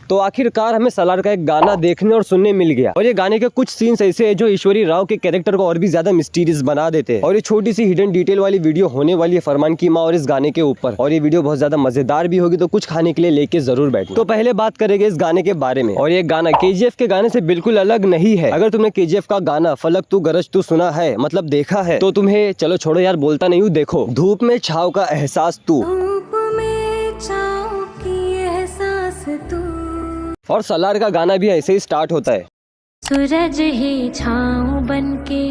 तो आखिरकार हमें सलार का एक गाना देखने और सुनने मिल गया। और ये गाने के कुछ सीन्स ऐसे हैं जो ईश्वरी राव के कैरेक्टर को और भी ज्यादा मिस्टीरियस बना देते हैं। और ये छोटी सी हिडन डिटेल वाली वीडियो होने वाली है फरमान की माँ और इस गाने के ऊपर। और ये वीडियो बहुत ज्यादा मजेदार भी होगी, तो कुछ खाने के लिए लेके जरूर बैठना। तो पहले बात करेंगे इस गाने के बारे में। और ये गाना KGF के गाने से बिल्कुल अलग नहीं है। अगर तुमने KGF का गाना फलक तू गरज तू सुना है, मतलब देखा है, तो तुम्हें चलो छोड़ो यार, बोलता नहीं हूँ, देखो धूप में छाव का एहसास तू, और सलार का गाना भी ऐसे ही स्टार्ट होता है। सूरज ही छाँव बनके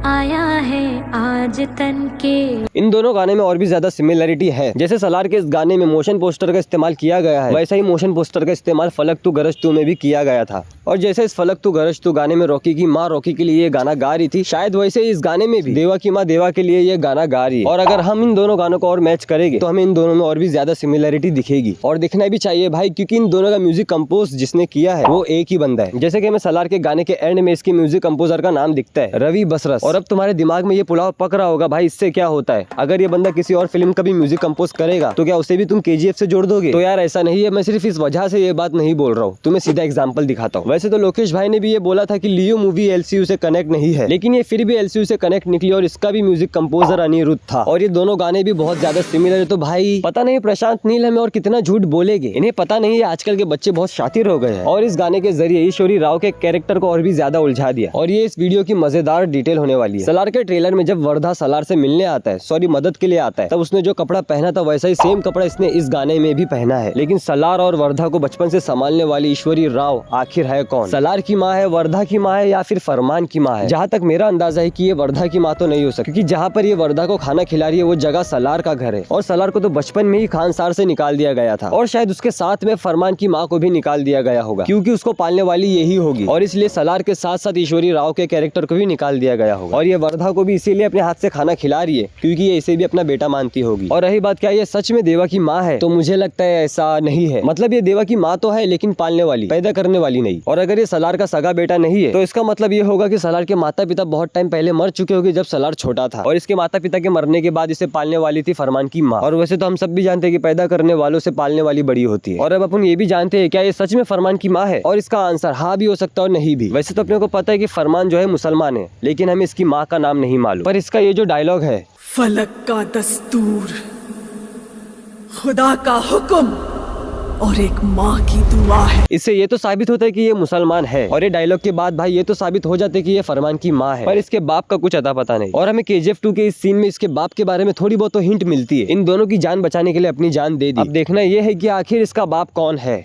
आया है आज तन के। इन दोनों गाने में और भी ज्यादा सिमिलरिटी है। जैसे सलार के इस गाने में मोशन पोस्टर का इस्तेमाल किया गया है, वैसा ही मोशन पोस्टर का इस्तेमाल फलक तू गरज तू में भी किया गया था। और जैसे इस फलक तू गरज तू गाने में रॉकी की माँ रॉकी के लिए ये गाना गा रही थी, शायद वैसे ही इस गाने में भी देवा की माँ देवा के लिए ये गाना गा रही है। और अगर हम इन दोनों गानों को और मैच करेंगे तो हमें इन दोनों में और भी ज्यादा सिमिलरिटी दिखेगी। और दिखना भी चाहिए भाई, क्योंकि इन दोनों का म्यूजिक कंपोज जिसने किया है वो एक ही बंदा है। जैसे कि हमें सलार के गाने के एंड में इसके म्यूजिक कंपोजर का नाम दिखता है, रवि बसरस। और अब तुम्हारे दिमाग में ये पुलाव पक रहा होगा भाई, इससे क्या होता है, अगर ये बंदा किसी और फिल्म का भी म्यूजिक कंपोज करेगा तो क्या उसे भी तुम KGF से जोड़ दोगे? तो यार ऐसा नहीं है, मैं सिर्फ इस वजह से ये बात नहीं बोल रहा हूँ, तुम्हें सीधा एग्जांपल दिखाता हूँ। वैसे तो लोकेश भाई ने भी ये बोला था कि लियो मूवी LCU से कनेक्ट नहीं है, लेकिन ये फिर भी LCU से कनेक्ट निकली और इसका भी म्यूजिक कंपोजर अनिरुद्ध था। और ये दोनों गाने भी बहुत ज्यादा सिमिलर है। तो भाई पता नहीं प्रशांत नील हमें और कितना झूठ बोलेंगे, इन्हें पता नहीं है आजकल के बच्चे बहुत शातिर हो गए हैं। और इस गाने के जरिए ईश्वरी राव के कैरेक्टर को और भी ज्यादा उलझा दिया। और ये इस वीडियो की मजेदार डिटेल होने वाली है। सलार के ट्रेलर में जब वर्धा सलार से मिलने आता है, सॉरी मदद के लिए आता है, तब उसने जो कपड़ा पहना था वैसा ही सेम कपड़ा इसने इस गाने में भी पहना है। लेकिन सलार और वर्धा को बचपन से संभालने वाली ईश्वरी राव आखिर है कौन? सलार की माँ है, वर्धा की माँ है, या फिर फरमान की माँ है? जहाँ तक मेरा अंदाजा है कि ये वर्धा की माँ तो नहीं हो सकती, क्योंकि जहाँ पर ये वर्धा को खाना खिला रही है वो जगह सलार का घर है। और सलार को तो बचपन में ही खानसार से निकाल दिया गया था, और शायद उसके साथ में फरमान की माँ को भी निकाल दिया गया होगा, क्योंकि उसको पालने वाली यही होगी। और इसलिए सलार के साथ साथ ईश्वरी राव के कैरेक्टर को भी निकाल दिया गया होगा। और ये वर्धा को भी इसीलिए अपने हाथ से खाना खिला रही है क्योंकि ये इसे भी अपना बेटा मानती होगी। और रही बात क्या ये सच में देवा की माँ है, तो मुझे लगता है ऐसा नहीं है। मतलब ये देवा की माँ तो है, लेकिन पालने वाली, पैदा करने वाली नहीं। और अगर ये सलार का सगा बेटा नहीं है, तो इसका मतलब ये होगा कि सलार के माता पिता बहुत टाइम पहले मर चुके होंगे जब सलार छोटा था, और इसके माता पिता के मरने के बाद इसे पालने वाली थी फरमान की माँ। और वैसे तो हम सब भी जानते हैं कि पैदा करने वालों से पालने वाली बड़ी होती है। और अब अपन ये भी जानते हैं क्या ये सच में फरमान की माँ है? और इसका आंसर हाँ भी हो सकता है और नहीं भी। वैसे तो अपने को पता है कि फरमान जो है मुसलमान है, लेकिन हमें इसकी माँ का नाम नहीं मालूम। पर इसका ये जो डायलॉग है, फलक का दस्तूर, खुदा का हुक्म और एक माँ की दुआ है, इससे ये तो साबित होता है कि ये मुसलमान है। और ये डायलॉग के बाद भाई ये तो साबित हो जाता है कि ये फरमान की माँ है। पर इसके बाप का कुछ अता पता नहीं। और हमें KGF 2 के इस सीन में इसके बाप के बारे में थोड़ी बहुत तो हिंट मिलती है। इन दोनों की जान बचाने के लिए अपनी जान दे दी। अब देखना ये है कि आखिर इसका बाप कौन है।